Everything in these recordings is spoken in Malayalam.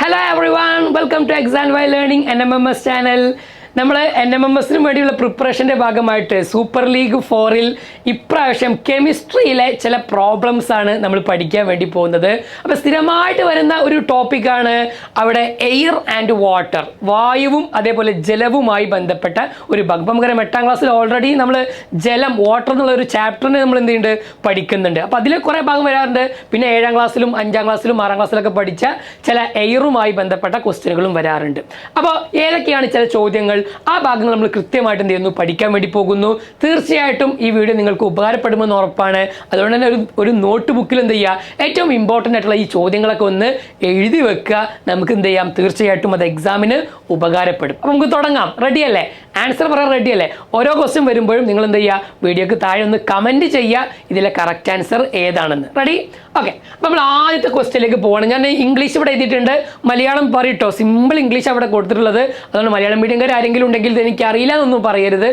Hello everyone, welcome to Exam While Learning NMMS channel. നമ്മൾ NMMSന് വേണ്ടിയുള്ള പ്രിപ്പറേഷൻ്റെ ഭാഗമായിട്ട് സൂപ്പർ ലീഗ് 4-ൽ ഇപ്രാവശ്യം കെമിസ്ട്രിയിലെ ചില പ്രോബ്ലംസ് ആണ് നമ്മൾ പഠിക്കാൻ വേണ്ടി പോകുന്നത്. അപ്പോൾ സ്ഥിരമായിട്ട് വരുന്ന ഒരു ടോപ്പിക്കാണ് അവിടെ എയർ ആൻഡ് വാട്ടർ, വായുവും അതേപോലെ ജലവുമായി ബന്ധപ്പെട്ട ഒരു ഭാഗം. അപ്പം നമുക്കറിയാം 8ാം ക്ലാസ്സിൽ ഓൾറെഡി നമ്മൾ ജലം, വാട്ടർ എന്നുള്ള ഒരു ചാപ്റ്ററിന് നമ്മൾ എന്ത് ചെയ്യുന്നുണ്ട്, പഠിക്കുന്നുണ്ട്. അപ്പോൾ അതിൽ കുറേ ഭാഗം വരാറുണ്ട്. പിന്നെ 7ാം ക്ലാസ്സിലും 5ാം ക്ലാസ്സിലും 6ാം ക്ലാസ്സിലൊക്കെ പഠിച്ച ചില എയറുമായി ബന്ധപ്പെട്ട ക്വസ്റ്റ്യനുകളും വരാറുണ്ട്. അപ്പോൾ ഏതൊക്കെയാണ് ചില ചോദ്യങ്ങൾ, ആ ഭാഗങ്ങൾ നമ്മൾ കൃത്യമായിട്ട് എന്ത് ചെയ്യുന്നു, പഠിക്കാൻ വേണ്ടി പോകുന്നു. തീർച്ചയായിട്ടും ഈ വീഡിയോ നിങ്ങൾക്ക് ഉപകാരപ്പെടുമെന്ന് ഉറപ്പാണ്. അതുകൊണ്ട് തന്നെ ഒരു നോട്ട് ബുക്കിൽ എന്ത് ചെയ്യുക, ഏറ്റവും ഇമ്പോർട്ടൻ്റ് ആയിട്ടുള്ള ഈ ചോദ്യങ്ങളൊക്കെ ഒന്ന് എഴുതി വെക്കുക. നമുക്ക് എന്ത് ചെയ്യാം, തീർച്ചയായിട്ടും അത് എക്സാമിന് ഉപകാരപ്പെടും. അപ്പം നമുക്ക് തുടങ്ങാം. റെഡി അല്ലേ? ആൻസർ പറയാൻ റെഡി അല്ലേ? ഓരോ ക്വസ്റ്റ്യൻ വരുമ്പോഴും നിങ്ങൾ എന്ത് ചെയ്യുക, വീഡിയോക്ക് താഴെ ഒന്ന് കമൻറ്റ് ചെയ്യുക ഇതിലെ കറക്റ്റ് ആൻസർ ഏതാണെന്ന്. റെഡി? ഓക്കെ. അപ്പോൾ നമ്മൾ ആദ്യത്തെ ക്വസ്റ്റ്യനിലേക്ക് പോകണം. ഞാൻ ഇംഗ്ലീഷ് ഇവിടെ എഴുതിയിട്ടുണ്ട്, മലയാളം പറയട്ടോ. സിമ്പിൾ ഇംഗ്ലീഷ് അവിടെ കൊടുത്തിട്ടുള്ളത്. അതുകൊണ്ട് മലയാളം മീഡിയംകാർ ആരെങ്കിലും ഉണ്ടെങ്കിൽ എനിക്ക് അറിയില്ല എന്നൊന്നും പറയരുത്.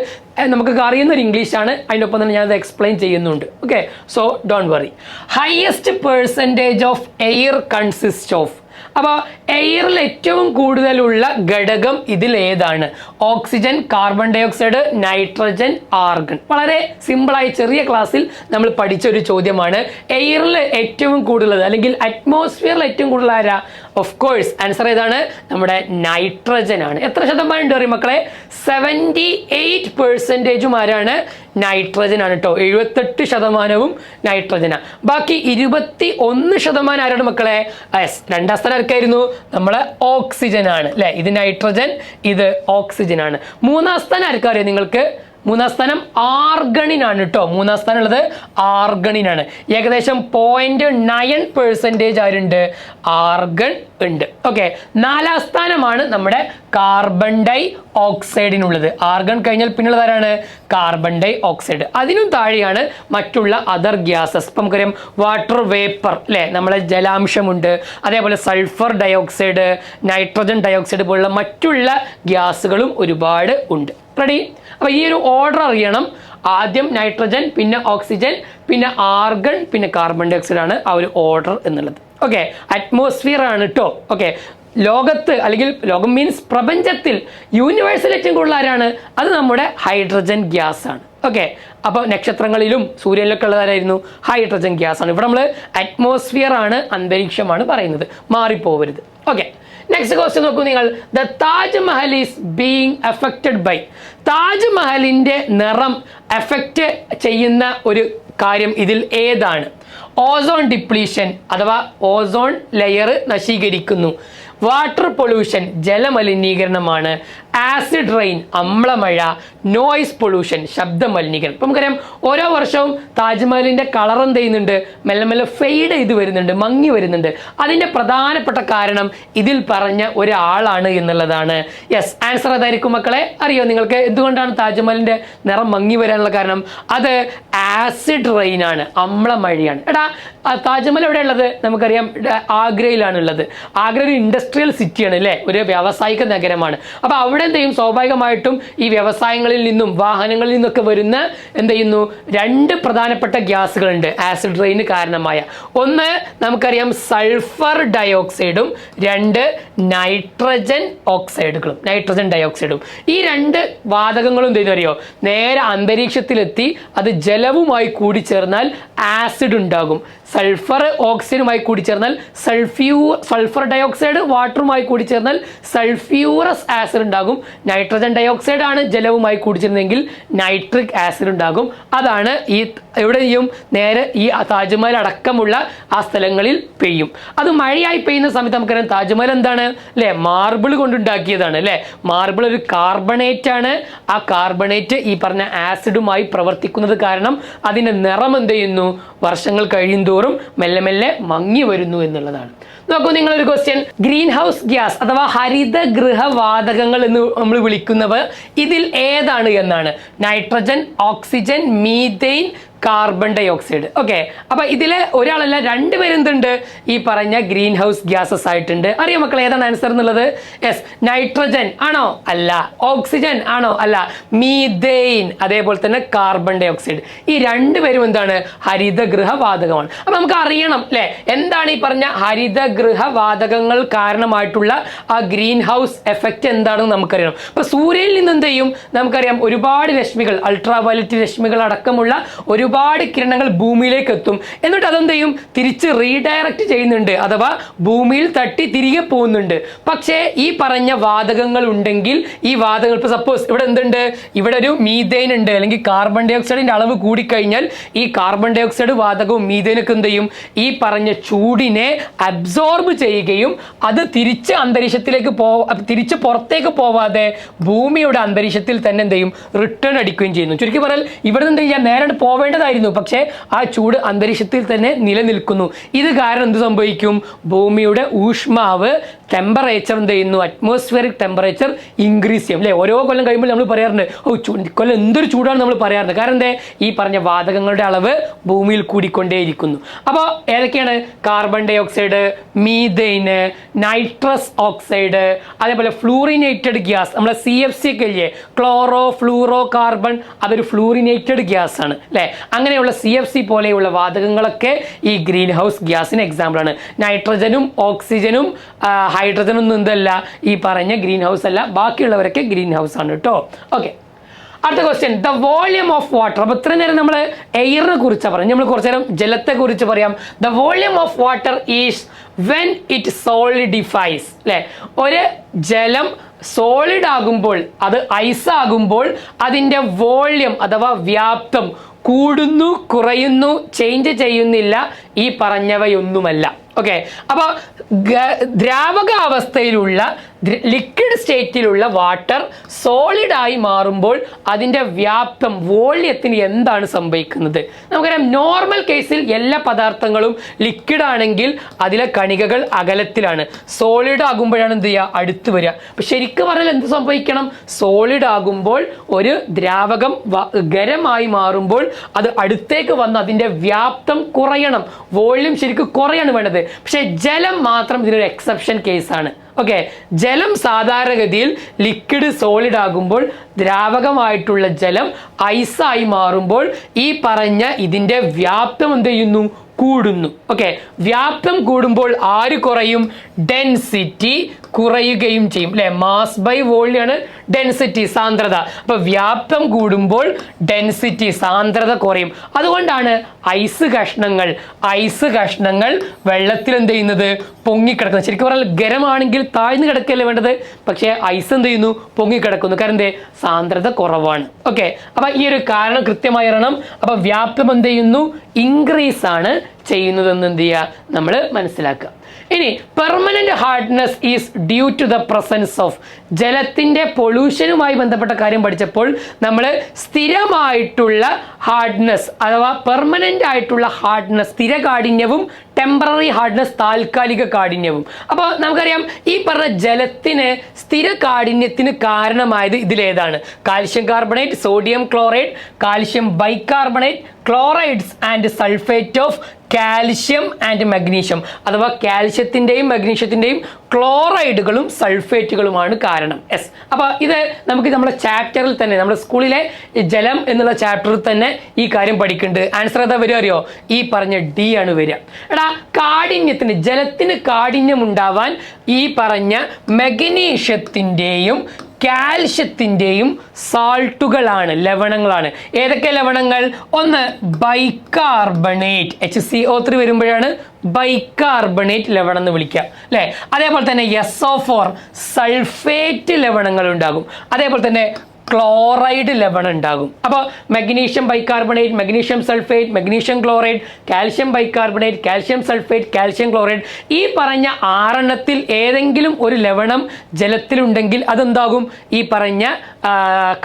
നമുക്ക് അറിയുന്ന ഒരു ഇംഗ്ലീഷാണ്. അതിൻ്റെ ഒപ്പം തന്നെ ഞാനത് എക്സ്പ്ലെയിൻ ചെയ്യുന്നുണ്ട്. Okay, so don't worry. Highest percentage of air consist of. അപ്പോൾ എയറിൽ ഏറ്റവും കൂടുതലുള്ള ഘടകം ഇതിൽ ഏതാണ്? Oxygen, carbon dioxide, nitrogen, argon. വളരെ സിമ്പിളായി ചെറിയ ക്ലാസ്സിൽ നമ്മൾ പഠിച്ച ഒരു ചോദ്യമാണ്. എയറിൽ ഏറ്റവും കൂടുതൽ അല്ലെങ്കിൽ അറ്റ്മോസ്ഫിയറിൽ ഏറ്റവും കൂടുതൽ ആരാ? ഓഫ് കോഴ്സ് ആൻസർ ഏതാണ്? നമ്മുടെ നൈട്രജൻ ആണ്. എത്ര ശതമാനം ഉണ്ട് അറിയും മക്കളെ? 78% ആരാണ്? നൈട്രജൻ ആണ് കേട്ടോ. 78% നൈട്രജനാണ്. ബാക്കി 21% ആരാണ് മക്കളെ? രണ്ടാം സ്ഥാനം ആർക്കായിരുന്നു? നമ്മളെ ഓക്സിജൻ ആണ് അല്ലെ. ഇത് നൈട്രജൻ, ഇത് ഓക്സിജൻ ആണ്. മൂന്നാം സ്ഥാനം ആർക്കറിയാം നിങ്ങൾക്ക്? മൂന്നാം സ്ഥാനം ആർഗണിനാണ് കേട്ടോ. മൂന്നാം സ്ഥാനം ഉള്ളത് ആർഗണിനാണ്. ഏകദേശം 0.9% ആരുണ്ട്? ആർഗൺ ഉണ്ട്. ഓക്കെ. നാലാം സ്ഥാനമാണ് നമ്മുടെ കാർബൺ ഡൈ ഓക്സൈഡിനുള്ളത്. ആർഗൺ കഴിഞ്ഞാൽ പിന്നുള്ളത് ആരാണ്? Carbon dioxide. അതിനും താഴെയാണ് മറ്റുള്ള അതർ ഗ്യാസസ്. ഇപ്പം നമുക്കറിയാം വാട്ടർ വേപ്പർ അല്ലേ, നമ്മളെ ജലാംശമുണ്ട്. അതേപോലെ sulphur dioxide, nitrogen dioxide പോലുള്ള മറ്റുള്ള ഗ്യാസുകളും ഒരുപാട് ഉണ്ട്. റെഡി? അപ്പോൾ ഈ ഒരു ഓർഡർ അറിയണം. ആദ്യം നൈട്രജൻ, പിന്നെ ഓക്സിജൻ, പിന്നെ ആർഗൺ, പിന്നെ കാർബൺ ഡൈ ഓക്സൈഡ് ആണ് ആ ഒരു ഓർഡർ എന്നുള്ളത്. ഓക്കെ. അറ്റ്മോസ്ഫിയർ ആണ് കേട്ടോ. ഓക്കെ. ലോകത്ത് അല്ലെങ്കിൽ ലോകം മീൻസ് പ്രപഞ്ചത്തിൽ യൂണിവേഴ്സിൽ ഏറ്റവും കൂടുതൽ ആരാണ്? അത് നമ്മുടെ ഹൈഡ്രജൻ ഗ്യാസ് ആണ്. ഓക്കെ. അപ്പോൾ നക്ഷത്രങ്ങളിലും സൂര്യനിലൊക്കെ ഉള്ളതാരായിരുന്നു? ഹൈഡ്രജൻ ഗ്യാസ് ആണ്. ഇവിടെ നമ്മൾ അറ്റ്മോസ്ഫിയർ ആണ്, അന്തരീക്ഷമാണ് പറയുന്നത്. മാറിപ്പോവരുത്. ഓക്കെ. നെക്സ്റ്റ് ക്വസ്റ്റ്യൻ നോക്കൂ നിങ്ങൾ. The Taj Mahal is being affected by. താജ്മഹലിന്റെ നിറം എഫക്റ്റ് ചെയ്യുന്ന ഒരു കാര്യം ഇതിൽ ഏതാണ്? ഓസോൺ ഡിപ്ലീഷൻ അഥവാ ഓസോൺ ലെയർ നശീകരിക്കുന്നു. വാട്ടർ പൊല്യൂഷൻ ജലമലിനീകരണമാണ്. ആസിഡ് റെയിൻ അമ്ലമഴ. നോയ്സ് പൊല്യൂഷൻ ശബ്ദ മലിനീകരണം. ഇപ്പം നമുക്കറിയാം ഓരോ വർഷവും താജ്മഹലിൻ്റെ കളർ എന്ത് ചെയ്യുന്നുണ്ട്, മെല്ലെ മെല്ലെ ഫെയ്ഡ് ചെയ്ത് വരുന്നുണ്ട്, മങ്ങി വരുന്നുണ്ട്. അതിൻ്റെ പ്രധാനപ്പെട്ട കാരണം ഇതിൽ പറഞ്ഞ ഒരാളാണ് എന്നുള്ളതാണ്. യെസ്, ആൻസർ അതായിരിക്കും മക്കളെ. അറിയോ നിങ്ങൾക്ക് എന്തുകൊണ്ടാണ് താജ്മഹലിൻ്റെ നിറം മങ്ങി വരാനുള്ള കാരണം? അത് ആസിഡ് റെയിൻ ആണ്, അമ്ലമഴയാണ്. എടാ, താജ്മഹൽ എവിടെ ഉള്ളത്? നമുക്കറിയാം ആഗ്രയിലാണ് ഉള്ളത്. ആഗ്ര ഒരു ഇൻഡസ്ട്രിയൽ സിറ്റിയാണ് അല്ലേ, ഒരു വ്യാവസായിക നഗരമാണ്. അപ്പോൾ അവിടെ എന്ത് ചെയ്യും, സ്വാഭാവികമായിട്ടും ഈ വ്യവസായങ്ങളിൽ നിന്നും വാഹനങ്ങളിൽ നിന്നൊക്കെ വരുന്ന എന്ത് ചെയ്യുന്നു, രണ്ട് പ്രധാനപ്പെട്ട ഗ്യാസുകളുണ്ട് ആസിഡ് റെയിന് കാരണമായ. ഒന്ന് നമുക്കറിയാം സൾഫർ ഡയോക്സൈഡും, രണ്ട് നൈട്രജൻ ഓക്സൈഡുകളും, നൈട്രജൻ ഡയോക്സൈഡും. ഈ രണ്ട് വാതകങ്ങളും എന്ത് ചെയ്യുന്നു അറിയോ, നേരെ അന്തരീക്ഷത്തിലെത്തി അത് ജലവുമായി കൂടിച്ചേർന്നാൽ ആസിഡ് ഉണ്ടാകും. സൾഫർ ഓക്സിജനുമായി കൂടിച്ചേർന്നാൽ സൾഫർ ഡയോക്സൈഡ് വാട്ടറുമായി കൂടിച്ചേർന്നാൽ സൾഫ്യൂറസ് ആസിഡ് ഉണ്ടാകും. നൈട്രജൻ ഡയോക്സൈഡ് ആണ് ജലവുമായി കൂടിച്ചേർന്നെങ്കിൽ നൈട്രിക് ആസിഡ് ഉണ്ടാകും. അതാണ് ഈ എവിടെയും നേരെ ഈ താജ്മഹൽ അടക്കമുള്ള ആ സ്ഥലങ്ങളിൽ പെയ്യും. അത് മഴയായി പെയ്യുന്ന സമയത്ത് നമുക്കറിയാം താജ്മഹൽ എന്താണ് അല്ലേ, മാർബിൾ കൊണ്ടുണ്ടാക്കിയതാണ് അല്ലേ. മാർബിൾ ഒരു കാർബണേറ്റ് ആണ്. ആ കാർബണേറ്റ് ഈ പറഞ്ഞ ആസിഡുമായി പ്രവർത്തിക്കുന്നത് കാരണം അതിൻ്റെ നിറം എന്ത് ചെയ്യുന്നു, വർഷങ്ങൾ കഴിയുന്തോറും മെല്ലെ മെല്ലെ മങ്ങി വരുന്നു എന്നുള്ളതാണ്. നോക്കൂ നിങ്ങളൊരു ക്വസ്റ്റ്യൻ. ഗ്രീൻ ഹൗസ് ഗ്യാസ് അഥവാ ഹരിതഗൃഹവാതകങ്ങൾ എന്ന് നമ്മൾ വിളിക്കുന്നവ ഇതിൽ ഏതാണ് എന്നാണ്? Nitrogen, oxygen, methane, carbon dioxide. Okay, അപ്പൊ ഇതിലെ ഒരാളല്ല രണ്ടുപേരെന്തുണ്ട് ഈ പറഞ്ഞ ഗ്രീൻ ഹൗസ് ഗ്യാസസ് ആയിട്ടുണ്ട്. അറിയോ മക്കളെ ഏതാണ് ആൻസർ എന്നുള്ളത്? യെസ്, നൈട്രജൻ ആണോ? അല്ല. ഓക്സിജൻ ആണോ? അല്ല. മീഥെയ്ൻ, അതേപോലെ തന്നെ കാർബൺ ഡൈ ഓക്സൈഡ്. ഈ രണ്ടുപേരും എന്താണ്? ഹരിതഗൃഹവാതകമാണ്. അപ്പൊ നമുക്ക് അറിയണം അല്ലെ എന്താണ് ഈ പറഞ്ഞ ഹരിതഗൃഹവാതകങ്ങൾ കാരണമായിട്ടുള്ള ആ ഗ്രീൻ ഹൗസ് എഫക്റ്റ് എന്താണെന്ന് നമുക്കറിയണം. അപ്പൊ സൂര്യനിൽ നിന്ന് എന്ത് ചെയ്യും? നമുക്കറിയാം ഒരുപാട് രശ്മികൾ, അൾട്രാ വയലറ്റ് രശ്മികൾ അടക്കമുള്ള ഒരുപാട് കിരണങ്ങൾ ഭൂമിയിലേക്ക് എത്തും. എന്നിട്ട് അതെന്ത് ചെയ്യും? തിരിച്ച് റീഡയറക്റ്റ് ചെയ്യുന്നുണ്ട്, അഥവാ ഭൂമിയിൽ തട്ടി തിരികെ പോകുന്നുണ്ട്. പക്ഷേ ഈ പറഞ്ഞ വാതകങ്ങൾ ഉണ്ടെങ്കിൽ ഈ വാതകങ്ങൾ, ഇപ്പൊ സപ്പോസ് ഇവിടെ എന്തുണ്ട്? ഇവിടെ ഒരു മീഥെയ്ൻ ഉണ്ട്, അല്ലെങ്കിൽ കാർബൺ ഡൈ ഓക്സൈഡിന്റെ അളവ് കൂടിക്കഴിഞ്ഞാൽ ഈ കാർബൺ ഡൈ ഓക്സൈഡ് വാതകവും മീഥെയ്നൊക്കെ എന്ത് ചെയ്യും? ഈ പറഞ്ഞ ചൂടിനെ അബ്സോർബ് ചെയ്യുകയും അത് തിരിച്ച് അന്തരീക്ഷത്തിലേക്ക് തിരിച്ച് പുറത്തേക്ക് പോവാതെ ഭൂമിയുടെ അന്തരീക്ഷത്തിൽ തന്നെ എന്ത് ചെയ്യും? റിട്ടേൺ അടിക്കുകയും ചെയ്യുന്നു. ചുരുക്കി പറഞ്ഞാൽ ഇവിടെ നിന്ന് ചെയ്യാൻ നേരെ പോവേണ്ടതായിരുന്നു, പക്ഷേ ആ ചൂട് അന്തരീക്ഷത്തിൽ തന്നെ നിലനിൽക്കുന്നു. ഇത് കാരണം എന്ത് സംഭവിക്കും? ഭൂമിയുടെ ഊഷ്മാവ് ടെമ്പറേച്ചർ എന്ത് ചെയ്യുന്നു? അറ്റ്മോസ്ഫിയറിക് ടെമ്പറേച്ചർ ഇൻക്രീസ് ചെയ്യും അല്ലേ? ഓരോ കൊല്ലം കഴിയുമ്പോൾ നമ്മൾ പറയാറുണ്ട് കൊല്ലം എന്തൊരു ചൂടാണ് നമ്മൾ പറയാറുണ്ട്. കാരണം എന്താ? ഈ പറഞ്ഞ വാതകങ്ങളുടെ അളവ് ഭൂമിയിൽ കൂടിക്കൊണ്ടേയിരിക്കുന്നു. അപ്പോൾ ഏതൊക്കെയാണ്? Carbon dioxide, methane, nitrous oxide, അതേപോലെ ഫ്ലൂറിനേറ്റഡ് ഗ്യാസ്, നമ്മളെ CFC ഒക്കെ ഇല്ലേ, ക്ലോറോ ഫ്ലൂറോ കാർബൺ, അതൊരു ഫ്ലൂറിനേറ്റഡ് ഗ്യാസ് ആണ് അല്ലേ? അങ്ങനെയുള്ള CFC പോലെയുള്ള വാതകങ്ങളൊക്കെ ഈ ഗ്രീൻ ഹൗസ് ഗ്യാസിന് എക്സാമ്പിൾ ആണ്. നൈട്രജനും ഓക്സിജനും ഹൈഡ്രജനും ഒന്നും എന്തല്ല ഈ പറഞ്ഞ ഗ്രീൻ ഹൗസ് അല്ല, ബാക്കിയുള്ളവരൊക്കെ ഗ്രീൻ ഹൗസ് ആണ് കേട്ടോ. ഓക്കെ, അടുത്ത question, the volume of water. അപ്പൊ ഇത്ര നേരം നമ്മൾ എയറിനെ കുറിച്ചാണ് പറഞ്ഞത്, നമ്മൾ കുറച്ചു നേരം ജലത്തെ കുറിച്ച് പറയാം. The volume of water is when it solidifies അല്ലെ? ഒരു ജലം സോളിഡ് ആകുമ്പോൾ, അത് ഐസ് ആകുമ്പോൾ അതിൻ്റെ വോള്യം അഥവാ വ്യാപ്തം കൂടുന്നു, കുറയുന്നു, ചേഞ്ച് ചെയ്യുന്നില്ല, ഈ പറഞ്ഞവയൊന്നുമല്ല. ഓക്കെ, അപ്പോൾ ദ്രാവകാവസ്ഥയിലുള്ള ലിക്വിഡ് സ്റ്റേറ്റിലുള്ള വാട്ടർ സോളിഡ് ആയി മാറുമ്പോൾ അതിൻ്റെ വ്യാപ്തം, വോള്യത്തിന് എന്താണ് സംഭവിക്കുന്നത്? നമുക്കറിയാം നോർമൽ കേസിൽ എല്ലാ പദാർത്ഥങ്ങളും ലിക്വിഡ് ആണെങ്കിൽ അതിലെ കണികകൾ അകലത്തിലാണ്. സോളിഡ് ആകുമ്പോഴാണ് എന്ത് ചെയ്യുക? അടുത്ത് വരിക. അപ്പം ശരിക്കും പറഞ്ഞാൽ എന്ത് സംഭവിക്കണം? സോളിഡ് ആകുമ്പോൾ ഒരു ദ്രാവകം ഖരമായി മാറുമ്പോൾ അത് അടുത്തേക്ക് വന്ന് അതിൻ്റെ വ്യാപ്തം കുറയണം, വോള്യം ശരിക്കും കുറയാണ് വേണ്ടത്. പക്ഷെ ജലം മാത്രം ഇതിനൊരു എക്സെപ്ഷൻ കേസാണ്. ഓക്കെ, ജലം സാധാരണഗതിയിൽ ലിക്വിഡ് സോളിഡ് ആകുമ്പോൾ ദ്രാവകമായിട്ടുള്ള ജലം ഐസായി മാറുമ്പോൾ ഈ പറഞ്ഞ ഇതിൻ്റെ വ്യാപ്തം എന്ത് ചെയ്യുന്നു? കൂടുന്നു. ഓക്കെ, വ്യാപ്തം കൂടുമ്പോൾ ആര് കുറയും? ഡെൻസിറ്റി കുറയുകയും ചെയ്യും അല്ലെ? മാസ് ബൈ വോള്യാണ് ഡെൻസിറ്റി, സാന്ദ്രത. അപ്പൊ വ്യാപ്തം കൂടുമ്പോൾ ഡെൻസിറ്റി, സാന്ദ്രത കുറയും. അതുകൊണ്ടാണ് ഐസ് കഷ്ണങ്ങൾ വെള്ളത്തിൽ എന്ത് ചെയ്യുന്നത്? പൊങ്ങിക്കിടക്കുന്നത്. ശരിക്കും പറഞ്ഞാൽ ഖരമാണെങ്കിൽ താഴ്ന്നു കിടക്കല്ലേ വേണ്ടത്, പക്ഷേ ഐസ് എന്ത് ചെയ്യുന്നു? പൊങ്ങിക്കിടക്കുന്നു. കാരണം എന്തേ? സാന്ദ്രത കുറവാണ്. ഓക്കെ, അപ്പൊ ഈ ഒരു കാരണം കൃത്യമായി അറിയണം. അപ്പൊ വ്യാപ്തം എന്ത് ചെയ്യുന്നു? ഇൻക്രീസ് ആണ് ചെയ്യുന്നതെന്ന് എന്ത് ചെയ്യുക? നമ്മൾ മനസ്സിലാക്കുക. ഇനി permanent hardness is due to the presence of, ജലത്തിന്റെ പൊള്യൂഷനുമായി ബന്ധപ്പെട്ട കാര്യം പഠിച്ചപ്പോൾ നമ്മൾ സ്ഥിരമായിട്ടുള്ള ഹാർഡ്നെസ് അഥവാ പെർമനന്റ് ആയിട്ടുള്ള ഹാർഡ്നെസ്, സ്ഥിര കാഠിന്യവും ടെമ്പററി ഹാർഡ്നെസ്, താൽക്കാലിക കാഠിന്യവും. അപ്പോൾ നമുക്കറിയാം ഈ പറഞ്ഞ ജലത്തിന് സ്ഥിര കാഠിന്യത്തിന് കാരണമായത് ഇതിലേതാണ്? Calcium carbonate, sodium chloride, calcium bicarbonate, chlorides and sulphate of calcium and magnesium, അഥവാ കാൽഷ്യത്തിൻ്റെയും മഗ്നീഷ്യത്തിൻ്റെയും ക്ലോറൈഡുകളും സൾഫേറ്റുകളുമാണ് കാരണം. യെസ്, അപ്പോൾ ഇത് നമുക്ക് നമ്മുടെ ചാപ്റ്ററിൽ തന്നെ, നമ്മുടെ സ്കൂളിലെ ജലം എന്നുള്ള ചാപ്റ്ററിൽ തന്നെ ഈ കാര്യം പഠിക്കുന്നുണ്ട്. ആൻസർ ഏതാ വരിക അറിയോ? ഈ പറഞ്ഞ ഡി ആണ് വരിക. എടാ, കാഠിന്യത്തിന്, ജലത്തിന് കാഠിന്യം ഉണ്ടാവാൻ ഈ പറഞ്ഞ മഗ്നീഷ്യത്തിൻ്റെയും കാൽഷ്യത്തിൻ്റെയും സാൾട്ടുകളാണ്, ലവണങ്ങളാണ്. ഏതൊക്കെ ലവണങ്ങൾ? ഒന്ന് ബൈകാർബണേറ്റ്, HCO3 വരുമ്പോഴാണ് ബൈകാർബണേറ്റ് ലവണം എന്ന് വിളിക്കുക അല്ലേ? അതേപോലെ തന്നെ SO4 സൾഫേറ്റ് ലവണങ്ങൾ ഉണ്ടാകും. അതേപോലെ തന്നെ ക്ലോറൈഡ് ലവണം ഉണ്ടാകും. അപ്പോൾ magnesium bicarbonate, magnesium sulphate, magnesium chloride, calcium bicarbonate, calcium sulphate, calcium chloride, ഈ പറഞ്ഞ 6 ഏതെങ്കിലും ഒരു ലവണം ജലത്തിലുണ്ടെങ്കിൽ അതെന്താകും? ഈ പറഞ്ഞ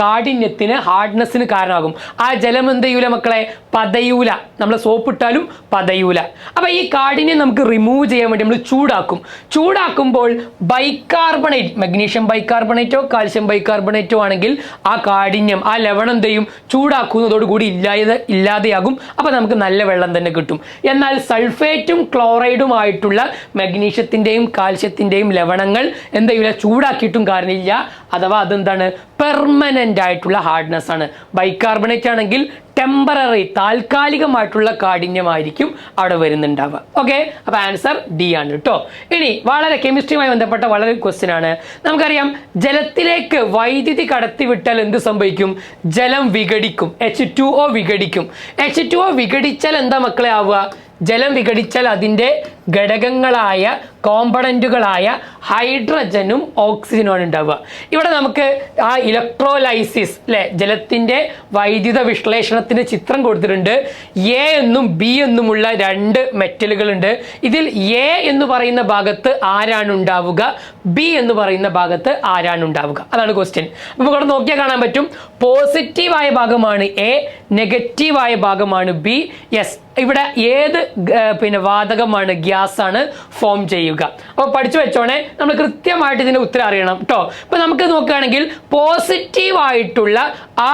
കാഠിന്യത്തിന്, ഹാർഡ്നെസ്സിന് കാരണമാകും. ആ ജലം എന്ത് ചെയ്യൂല മക്കളെ? പതയൂല. നമ്മൾ സോപ്പിട്ടാലും പതയൂല. അപ്പോൾ ഈ കാഠിന്യം നമുക്ക് റിമൂവ് ചെയ്യാൻ വേണ്ടി നമ്മൾ ചൂടാക്കുമ്പോൾ ബൈകാർബണേറ്റ്, മഗ്നീഷ്യം ബൈകാർബണേറ്റോ കാൽഷ്യം ബൈകാർബണേറ്റോ ആണെങ്കിൽ ആ കാഠിന്യം ആ ലവണം എന്ത് ചെയ്യും ചൂടാക്കുന്നതോടുകൂടി ഇല്ലാതെയാകും. അപ്പോൾ നമുക്ക് നല്ല വെള്ളം തന്നെ കിട്ടും. എന്നാൽ സൾഫേറ്റും ക്ലോറൈഡുമായിട്ടുള്ള മഗ്നീഷ്യത്തിൻ്റെയും കാൽഷ്യത്തിൻ്റെയും ലവണങ്ങൾ എന്ത് ചെയ്യില്ല ചൂടാക്കിയിട്ടും കാര്യമില്ല. അഥവാ അതെന്താണ് പെർമനൻ്റ് ആയിട്ടുള്ള ഹാർഡ്നെസ് ആണ്. ബൈകാർബണേറ്റ് ആണെങ്കിൽ ടെമ്പററി താൽക്കാലികമായിട്ടുള്ള കാഠിന്യമായിരിക്കും അവിടെ വരുന്നുണ്ടാവുക. ഓക്കെ, അപ്പോൾ ആൻസർ ഡി ആണ് കേട്ടോ. ഇനി വളരെ കെമിസ്ട്രിയുമായി ബന്ധപ്പെട്ട വളരെ ക്വസ്റ്റ്യൻ ആണ്. നമുക്കറിയാം ജലത്തിലേക്ക് വൈദ്യുതി കടത്തിവിട്ടാൽ എന്ത് സംഭവിക്കും? ജലം വിഘടിക്കും, H2O വിഘടിക്കും. H2O വിഘടിച്ചാൽ എന്താ മക്കളെ ആവുക? ജലം വിഘടിച്ചാൽ അതിൻ്റെ ഘടകങ്ങളായ കോമ്പണൻറ്റുകളായ ഹൈഡ്രജനും ഓക്സിജനുമാണ് ഉണ്ടാവുക. ഇവിടെ നമുക്ക് ആ ഇലക്ട്രോലൈസിസ് അല്ലെ ജലത്തിൻ്റെ വൈദ്യുത വിശ്ലേഷണത്തിന് ചിത്രം കൊടുത്തിട്ടുണ്ട്. എ എന്നും ബി എന്നുമുള്ള രണ്ട് മെറ്റലുകളുണ്ട്. ഇതിൽ എ എന്ന് പറയുന്ന ഭാഗത്ത് ആരാണ് ഉണ്ടാവുക, ബി എന്ന് പറയുന്ന ഭാഗത്ത് ആരാണ് ഉണ്ടാവുക? അതാണ് ക്വസ്റ്റ്യൻ. നമുക്ക് ഇവിടെ നോക്കിയാൽ കാണാൻ പറ്റും പോസിറ്റീവായ ഭാഗമാണ് എ, നെഗറ്റീവായ ഭാഗമാണ് ബി. യെസ്, ഇവിടെ ഏത് വാതകമാണ്, ഗ്യാസ് ആണ് ഫോം ചെയ്യുക. അപ്പോൾ പഠിച്ചു വെച്ചോണേ, നമ്മൾ കൃത്യമായിട്ട് ഇതിന്റെ ഉത്തരം അറിയണം കേട്ടോ. ഇപ്പൊ നമുക്ക് നോക്കുകയാണെങ്കിൽ പോസിറ്റീവ് ആയിട്ടുള്ള ആ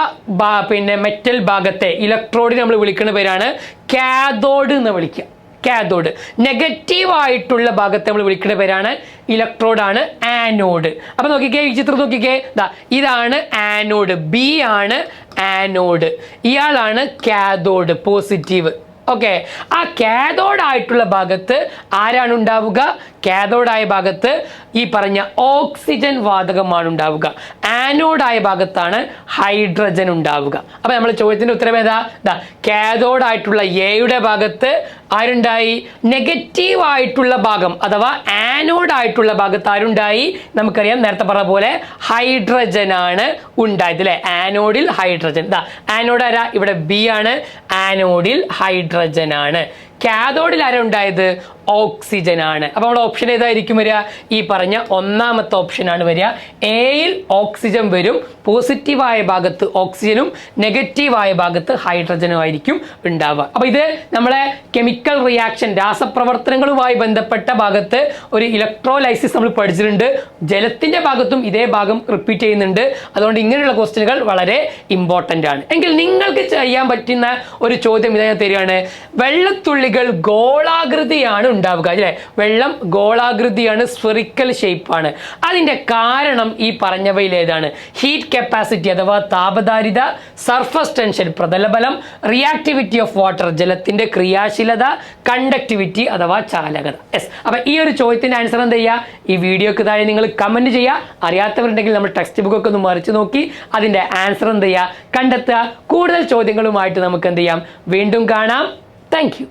മെറ്റൽ ഭാഗത്തെ ഇലക്ട്രോഡിനെ നമ്മൾ വിളിക്കുന്ന പേരാണ് കാഥോഡ് എന്ന് വിളിക്കുക. കാഥോഡ്. നെഗറ്റീവ് ആയിട്ടുള്ള ഭാഗത്തെ നമ്മൾ വിളിക്കുന്ന പേരാണ് ഇലക്ട്രോഡാണ് ആനോഡ്. അപ്പൊ നോക്കിക്കേ, ഈ ചിത്രം നോക്കിക്കേ, ഇതാണ് ആനോഡ്, ബി ആണ് ആനോഡ്, ഇയാളാണ് കാഥോഡ് പോസിറ്റീവ്. ഓക്കെ, ആ കാഥോഡ് ആയിട്ടുള്ള ഭാഗത്ത് ആരാണ് ഉണ്ടാവുക? കാഥോഡായ ഭാഗത്ത് ഈ പറഞ്ഞ ഓക്സിജൻ വാതകമാണ് ഉണ്ടാവുക. ആനോഡായ ഭാഗത്താണ് ഹൈഡ്രജൻ ഉണ്ടാവുക. അപ്പൊ നമ്മൾ ചോദ്യത്തിന്റെ ഉത്തരം ഏതാ? കാഥോഡ് ആയിട്ടുള്ള എയുടെ ഭാഗത്ത് ആരുണ്ടായി? നെഗറ്റീവ് ആയിട്ടുള്ള ഭാഗം അഥവാ ആനോഡ് ആയിട്ടുള്ള ഭാഗത്ത് ആരുണ്ടായി? നമുക്കറിയാം, നേരത്തെ പറഞ്ഞ പോലെ ഹൈഡ്രജൻ ആണ് ഉണ്ടായത് അല്ലെ. ആനോഡിൽ ഹൈഡ്രജൻ. ആനോഡ് ആരാ? ഇവിടെ ബി ആണ്. ആനോഡിൽ ഹൈഡ്രജൻ ആണ്. കാഥോഡിൽ ആരാ ഉണ്ടായത്? ഓക്സിജൻ ആണ്. അപ്പൊ നമ്മുടെ ഓപ്ഷൻ ഏതായിരിക്കും വരിക? ഈ പറഞ്ഞ ഒന്നാമത്തെ ഓപ്ഷൻ ആണ് വരിക. എയിൽ ഓക്സിജൻ വരും, പോസിറ്റീവായ ഭാഗത്ത് ഓക്സിജനും നെഗറ്റീവായ ഭാഗത്ത് ഹൈഡ്രജനും ആയിരിക്കും ഉണ്ടാവുക. അപ്പൊ ഇത് നമ്മളെ കെമിക്കൽ റിയാക്ഷൻ രാസപ്രവർത്തനങ്ങളുമായി ബന്ധപ്പെട്ട ഭാഗത്ത് ഒരു ഇലക്ട്രോലൈസിസ് നമ്മൾ പഠിച്ചിട്ടുണ്ട്. ജലത്തിന്റെ ഭാഗത്തും ഇതേ ഭാഗം റിപ്പീറ്റ് ചെയ്യുന്നുണ്ട്. അതുകൊണ്ട് ഇങ്ങനെയുള്ള ക്വസ്റ്റ്യനുകൾ വളരെ ഇമ്പോർട്ടൻ്റ് ആണ്. എങ്കിൽ നിങ്ങൾക്ക് ചെയ്യാൻ പറ്റുന്ന ഒരു ചോദ്യം ഇതാ ഞാൻ തരികയാണ്. വെള്ളത്തുള്ളികൾ ഗോളാകൃതിയാണ് ഉണ്ടാവുക അല്ലേ? വെള്ളം ഗോളാകൃതിയാണ്, സ്ഫെറിക്കൽ ഷേപ്പാണ്. അതിന്റെ കാരണം ഈ പറഞ്ഞവയിൽ ഏതാണ്? ഹീറ്റ് കപ്പാസിറ്റി അഥവാ താപധാരിത, സർഫസ് ടെൻഷൻ പ്രതലബലം, റിയാക്ടിവിറ്റി ഓഫ് വാട്ടർ ജലത്തിന്റെ ക്രിയാശീലത, കണ്ടക്ടിവിറ്റി അഥവാ ചാലകത. യെസ്, അപ്പൊ ഈ ഒരു ചോദ്യത്തിന്റെ ആൻസർ എന്ത് ചെയ്യുക? ഈ വീഡിയോക്ക് താഴെ നിങ്ങൾ കമന്റ് ചെയ്യുക. അറിയാത്തവരുണ്ടെങ്കിൽ നമ്മൾ ടെക്സ്റ്റ് ബുക്ക് ഒക്കെ ഒന്ന് മറിച്ച് നോക്കി അതിന്റെ ആൻസർ എന്ത് ചെയ്യുക? കണ്ടെത്തുക. കൂടുതൽ ചോദ്യങ്ങളുമായിട്ട് നമുക്ക് എന്ത് ചെയ്യാം? വീണ്ടും കാണാം. Thank you.